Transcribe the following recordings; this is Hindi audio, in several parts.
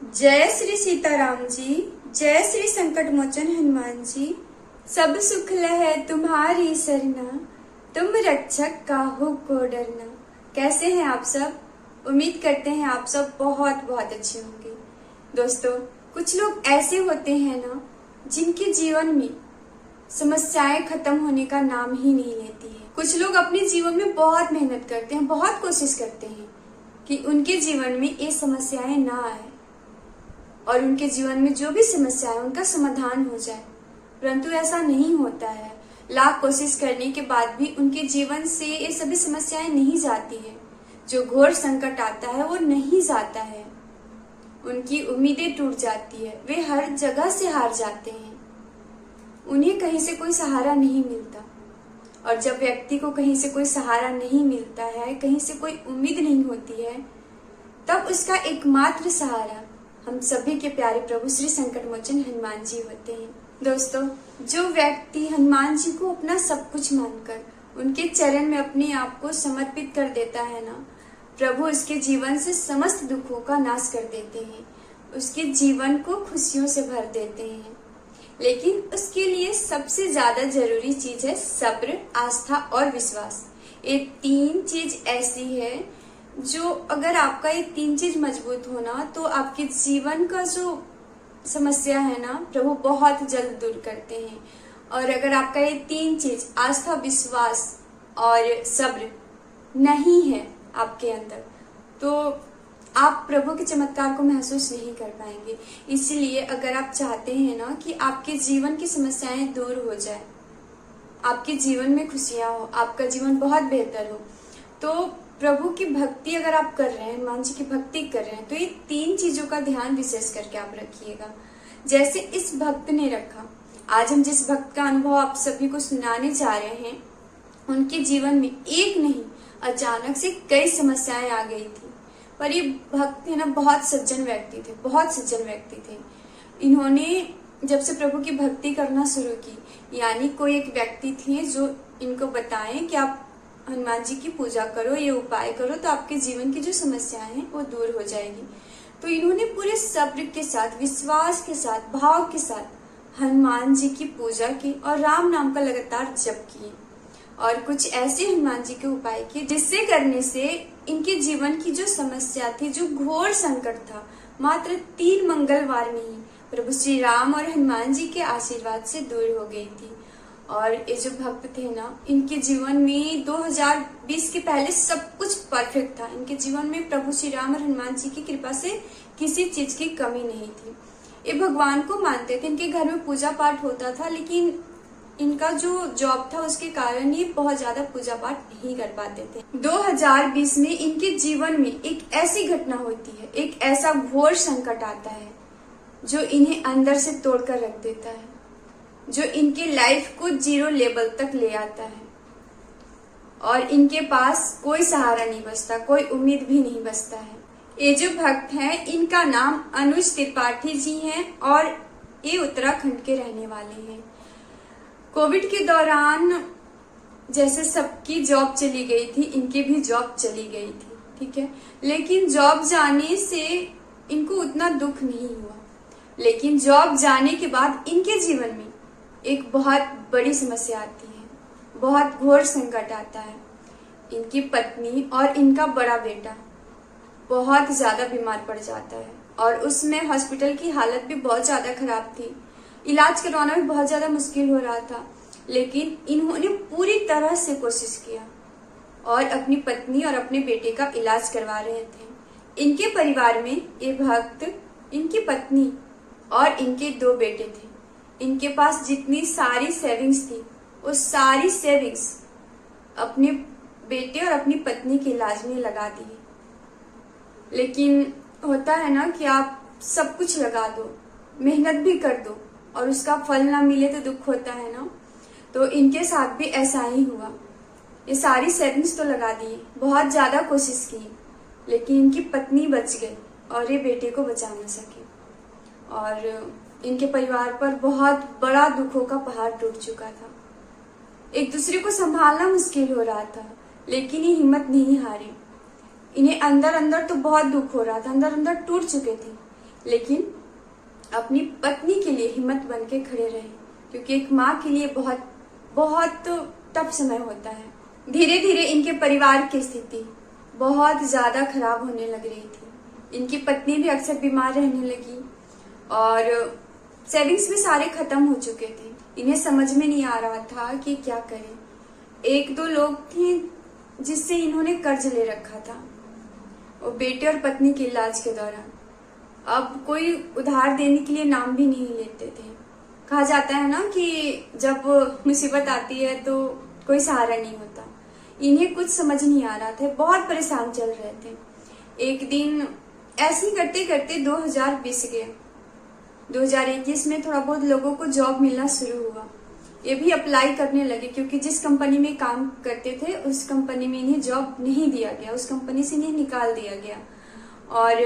जय श्री सीताराम जी, जय श्री संकट मोचन हनुमान जी। सब सुख लहै तुम्हारी सरना, तुम रक्षक काहू को डरना। कैसे हैं आप सब? उम्मीद करते हैं आप सब बहुत बहुत अच्छे होंगे। दोस्तों, कुछ लोग ऐसे होते हैं ना, जिनके जीवन में समस्याएं खत्म होने का नाम ही नहीं लेती है। कुछ लोग अपने जीवन में बहुत मेहनत करते हैं, बहुत कोशिश करते हैं कि उनके जीवन में ये समस्याएं ना आए और उनके जीवन में जो भी समस्या है उनका समाधान हो जाए, परंतु ऐसा नहीं होता है। लाख कोशिश करने के बाद भी उनके जीवन से ये सभी समस्याएं नहीं जाती है। जो घोर संकट आता है वो नहीं जाता है, उनकी उम्मीदें टूट जाती है, वे हर जगह से हार जाते हैं, उन्हें कहीं से कोई सहारा नहीं मिलता। और जब व्यक्ति को कहीं से कोई सहारा नहीं मिलता है, कहीं से कोई उम्मीद नहीं होती है, तब उसका एकमात्र सहारा हम सभी के प्यारे प्रभु श्री संकट मोचन हनुमान जी होते हैं। दोस्तों, जो व्यक्ति हनुमान जी को अपना सब कुछ मानकर उनके चरण में अपने आप को समर्पित कर देता है ना, प्रभु उसके जीवन से समस्त दुखों का नाश कर देते हैं, उसके जीवन को खुशियों से भर देते हैं। लेकिन उसके लिए सबसे ज्यादा जरूरी चीज है सब्र, आस्था और विश्वास। ये तीन चीज ऐसी है जो अगर आपका ये तीन चीज मजबूत होना तो आपके जीवन का जो समस्या है ना, प्रभु बहुत जल्द दूर करते हैं। और अगर आपका ये तीन चीज आस्था, विश्वास और सब्र नहीं है आपके अंदर, तो आप प्रभु के चमत्कार को महसूस नहीं कर पाएंगे। इसलिए अगर आप चाहते हैं ना कि आपके जीवन की समस्याएं दूर हो जाए, आपके जीवन में खुशियां हो, आपका जीवन बहुत बेहतर हो, तो प्रभु की भक्ति अगर आप कर रहे हैं, हनुमान जी की भक्ति कर रहे हैं, तो ये तीन चीजों का ध्यान विशेष करके आप रखिएगा, जैसे इस भक्त ने रखा। आज हम जिस भक्त का अनुभव आप सभी को सुनाने जा रहे हैं, उनके जीवन में एक नहीं अचानक से कई समस्याएं आ गई थी, पर ये भक्त है ना बहुत सज्जन व्यक्ति थे, बहुत सज्जन व्यक्ति थे। इन्होंने जब से प्रभु की भक्ति करना शुरू की, यानी कोई एक व्यक्ति थे जो इनको बताएं कि आप हनुमान जी की पूजा करो, ये उपाय करो, तो आपके जीवन की जो समस्याएं हैं वो दूर हो जाएगी। तो इन्होंने पूरे सब्र के साथ, विश्वास के साथ, भाव के साथ हनुमान जी की पूजा की और राम नाम का लगातार जप किए और कुछ ऐसे हनुमान जी के उपाय किए जिससे करने से इनके जीवन की जो समस्या थी, जो घोर संकट था, मात्र 3 मंगलवार में ही प्रभु श्री राम और हनुमान जी के आशीर्वाद से दूर हो गई थी। और ये जो भक्त थे ना, इनके जीवन में 2020 के पहले सब कुछ परफेक्ट था। इनके जीवन में प्रभु श्री राम और हनुमान जी की कृपा से किसी चीज की कमी नहीं थी। ये भगवान को मानते थे, इनके घर में पूजा पाठ होता था, लेकिन इनका जो जॉब था उसके कारण ये बहुत ज्यादा पूजा पाठ नहीं कर पाते थे। 2020 में इनके जीवन में एक ऐसी घटना होती है, एक ऐसा घोर संकट आता है जो इन्हें अंदर से तोड़कर रख देता है, जो इनके लाइफ को 0 लेवल तक ले आता है और इनके पास कोई सहारा नहीं बचता, कोई उम्मीद भी नहीं बचता है। ये जो भक्त हैं, इनका नाम अनुज त्रिपाठी जी हैं और ये उत्तराखंड के रहने वाले हैं। कोविड के दौरान जैसे सबकी जॉब चली गई थी, इनकी भी जॉब चली गई थी, ठीक है, लेकिन जॉब जाने से इनको उतना दुख नहीं हुआ। लेकिन जॉब जाने के बाद इनके जीवन में एक बहुत बड़ी समस्या आती है, बहुत घोर संकट आता है। इनकी पत्नी और इनका बड़ा बेटा बहुत ज्यादा बीमार पड़ जाता है और उसमें हॉस्पिटल की हालत भी बहुत ज्यादा खराब थी, इलाज करवाना भी बहुत ज्यादा मुश्किल हो रहा था। लेकिन इन्होंने पूरी तरह से कोशिश किया और अपनी पत्नी और अपने बेटे का इलाज करवा रहे थे। इनके परिवार में ये भक्त, इनकी पत्नी और इनके 2 बेटे थे। इनके पास जितनी सारी सेविंग्स थी, वो सारी सेविंग्स अपने बेटे और अपनी पत्नी के इलाज में लगा दी। लेकिन होता है ना कि आप सब कुछ लगा दो, मेहनत भी कर दो और उसका फल ना मिले तो दुख होता है ना। तो इनके साथ भी ऐसा ही हुआ। ये सारी सेविंग्स तो लगा दी, बहुत ज्यादा कोशिश की, लेकिन इनकी पत्नी बच गई और ये बेटे को बचा ना सके और इनके परिवार पर बहुत बड़ा दुखों का पहाड़ टूट चुका था। एक दूसरे को संभालना मुश्किल हो रहा था, लेकिन ये हिम्मत नहीं हारे। इन्हें अंदर अंदर तो बहुत दुख हो रहा था, अंदर अंदर टूट चुके थे, लेकिन अपनी पत्नी के लिए हिम्मत बन के खड़े रहे, क्योंकि एक माँ के लिए बहुत बहुत टफ समय होता है। धीरे धीरे इनके परिवार की स्थिति बहुत ज्यादा खराब होने लग रही थी। इनकी पत्नी भी अक्सर बीमार रहने लगी और सेविंग्स भी सारे खत्म हो चुके थे। इन्हें समझ में नहीं आ रहा था कि क्या करें। एक दो लोग थे जिससे इन्होंने कर्ज ले रखा था, वो बेटे और पत्नी के इलाज के दौरान। अब कोई उधार देने के लिए नाम भी नहीं लेते थे। कहा जाता है ना कि जब मुसीबत आती है तो कोई सहारा नहीं होता। इन्हें कुछ समझ नहीं आ रहा था, बहुत परेशान चल रहे थे। एक दिन ऐसे ही करते करते 2020 गया। 2021 में थोड़ा बहुत लोगों को जॉब मिलना शुरू हुआ। ये भी अप्लाई करने लगे, क्योंकि जिस कंपनी में काम करते थे उस कंपनी में इन्हें जॉब नहीं दिया गया, उस कंपनी से इन्हें निकाल दिया गया और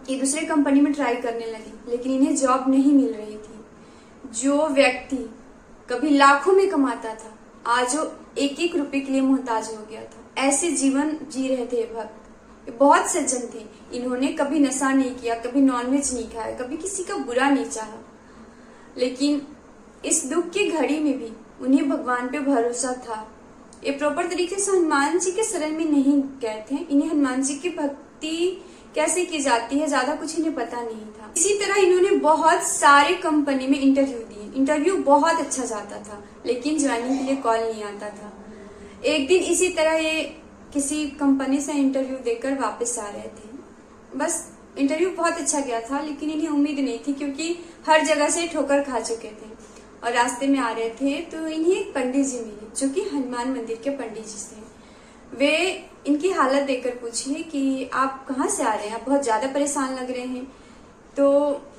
ये दूसरे कंपनी में ट्राई करने लगे, लेकिन इन्हें जॉब नहीं मिल रही थी। जो व्यक्ति कभी लाखों में कमाता था, आज वो एक एक रुपए के लिए मोहताज हो गया था। ऐसे जीवन जी रहे थे भक्त। बहुत सज्जन थे। इन्होंने कभी नशा नहीं किया, कभी नॉनवेज नहीं खाया, कभी किसी का बुरा नहीं चाहा। लेकिन इस दुख की घड़ी में भी उन्हें भगवान पे भरोसा था। ये प्रॉपर तरीके से हनुमान जी के शरण में नहीं गए थे। इन्हें हनुमान जी की भक्ति कैसे की जाती है ज्यादा कुछ इन्हें पता नहीं था। इसी तरह इन्होंने बहुत सारे कंपनी में इंटरव्यू दिए। इंटरव्यू बहुत अच्छा जाता था, लेकिन ज्वाइनिंग के लिए कॉल नहीं आता था। एक दिन इसी तरह ये किसी कंपनी से इंटरव्यू देकर वापस आ रहे थे। बस इंटरव्यू बहुत अच्छा गया था, लेकिन इन्हें उम्मीद नहीं थी, क्योंकि हर जगह से ठोकर खा चुके थे। और रास्ते में आ रहे थे तो इन्हें एक पंडित जी मिले, जो कि हनुमान मंदिर के पंडित जी थे। वे इनकी हालत देखकर पूछे कि आप कहाँ से आ रहे हैं, आप बहुत ज्यादा परेशान लग रहे हैं। तो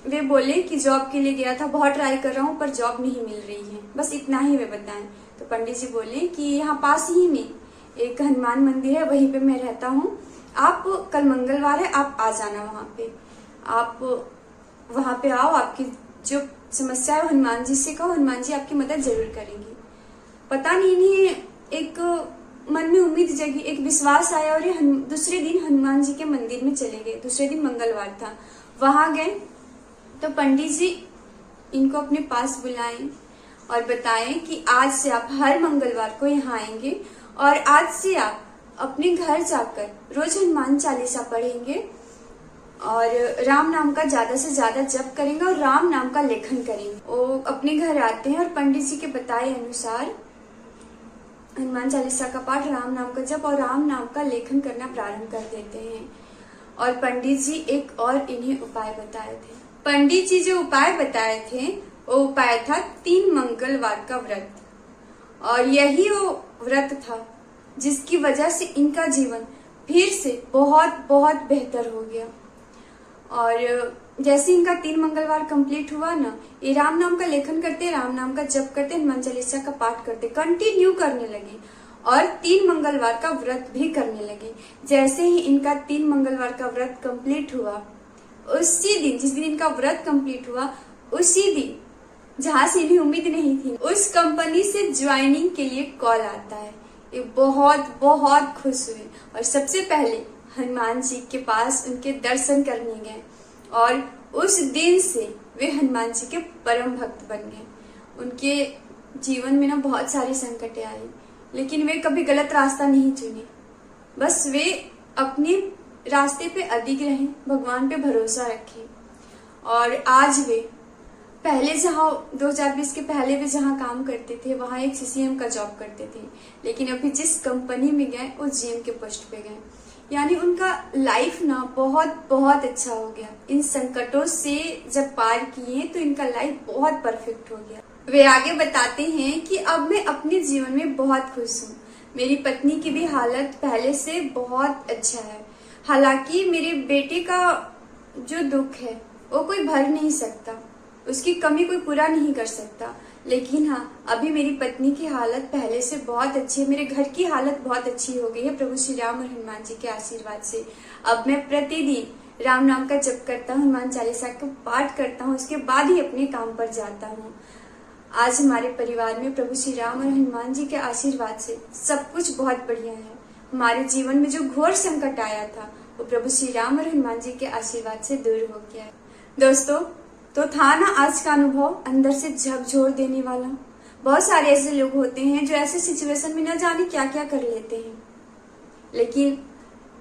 वे बोले कि जॉब के लिए गया था, बहुत ट्राई कर रहा हूँ पर जॉब नहीं मिल रही है। बस इतना ही वे बताएं। तो पंडित जी बोले कि यहाँ पास ही में एक हनुमान मंदिर है, वहीं पे मैं रहता हूँ। आप कल मंगलवार है, आप आ जाना वहां पे। आप वहां पे आओ, आपकी जो समस्या है हनुमान जी से कहो, हनुमान जी आपकी मदद जरूर करेंगी। पता नहीं इन्हें एक मन में उम्मीद जगी, एक विश्वास आया और ये दूसरे दिन हनुमान जी के मंदिर में चले गए। दूसरे दिन मंगलवार था। वहां गए तो पंडित जी इनको अपने पास बुलाएं और बताएं कि आज से आप हर मंगलवार को यहाँ आएंगे और आज से आप अपने घर जाकर रोज हनुमान चालीसा पढ़ेंगे और राम नाम का ज्यादा से ज्यादा जप करेंगे और राम नाम का लेखन करेंगे। वो अपने घर आते हैं और पंडित जी के बताए अनुसार हनुमान चालीसा का पाठ, राम नाम का जप और राम नाम का लेखन करना प्रारंभ कर देते हैं। और पंडित जी एक और इन्हें उपाय बताए थे। पंडित जी जो उपाय बताए थे वो उपाय था 3 मंगलवार का व्रत। और यही वो व्रत था जिसकी वजह से इनका जीवन फिर से बहुत बहुत बेहतर हो गया। और जैसे इनका 3 मंगलवार कंप्लीट हुआ ना, ये राम नाम का लेखन करते, राम नाम का जप करते, हनुमान चालीसा का पाठ करते, कंटिन्यू करने लगे और 3 मंगलवार का व्रत भी करने लगे। जैसे ही इनका 3 मंगलवार का व्रत कंप्लीट हुआ, उसी दिन जिस दिन इनका व्रत कंप्लीट हुआ, उसी दिन जहां से इन्हें उम्मीद नहीं थी, उस कंपनी से ज्वाइनिंग के लिए कॉल आता है। ये बहुत बहुत खुश हुए और सबसे पहले हनुमान जी के पास उनके दर्शन करने गए और उस दिन से वे हनुमान जी के परम भक्त बन गए। उनके जीवन में ना बहुत सारी संकटें आई, लेकिन वे कभी गलत रास्ता नहीं चुने। बस वे अपने रास्ते पे अडिग रहे, भगवान पे भरोसा रखे। और आज वे पहले जहाँ 2020 के पहले वे जहाँ काम करते थे वहां एक सीसीएम का जॉब करते थे, लेकिन अभी जिस कंपनी में गए वो जीएम के पोस्ट पे गए। यानी उनका लाइफ ना बहुत बहुत अच्छा हो गया। इन संकटों से जब पार किए तो इनका लाइफ बहुत परफेक्ट हो गया। वे आगे बताते हैं कि अब मैं अपने जीवन में बहुत खुश हूँ। मेरी पत्नी की भी हालत पहले से बहुत अच्छा है। हालांकि मेरे बेटे का जो दुख है वो कोई भर नहीं सकता, उसकी कमी कोई पूरा नहीं कर सकता, लेकिन हाँ अभी मेरी पत्नी की हालत पहले से बहुत अच्छी है। मेरे घर की हालत बहुत अच्छी हो गई है प्रभु श्री राम और हनुमान जी के आशीर्वाद से। अब मैं प्रतिदिन राम नाम का जप करता हूँ, हनुमान चालीसा का पाठ करता हूँ, उसके बाद ही अपने काम पर जाता हूँ। आज हमारे परिवार में प्रभु श्री राम और हनुमान जी के आशीर्वाद से सब कुछ बहुत बढ़िया है। हमारे जीवन में जो घोर संकट आया था वो प्रभु श्री राम और हनुमान जी के आशीर्वाद से दूर हो गया है। दोस्तों, तो था ना आज का अनुभव अंदर से झकझोर देने वाला। बहुत सारे ऐसे लोग होते हैं जो ऐसे सिचुएशन में न जाने क्या क्या कर लेते हैं, लेकिन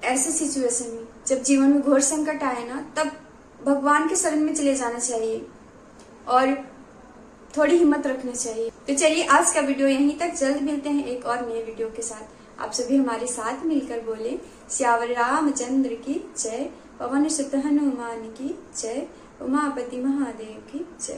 ऐसे सिचुएशन में जब जीवन में घोर संकट आए ना, तब भगवान के शरण में चले जाना चाहिए और थोड़ी हिम्मत रखना चाहिए। तो चलिए आज का वीडियो यहीं तक, जल्द मिलते हैं एक और नए वीडियो के साथ। आप सभी हमारे साथ मिलकर बोले श्यावर रामचंद्र की जय, पवन सुत हनुमान की जय, उमापति महादेव की जय।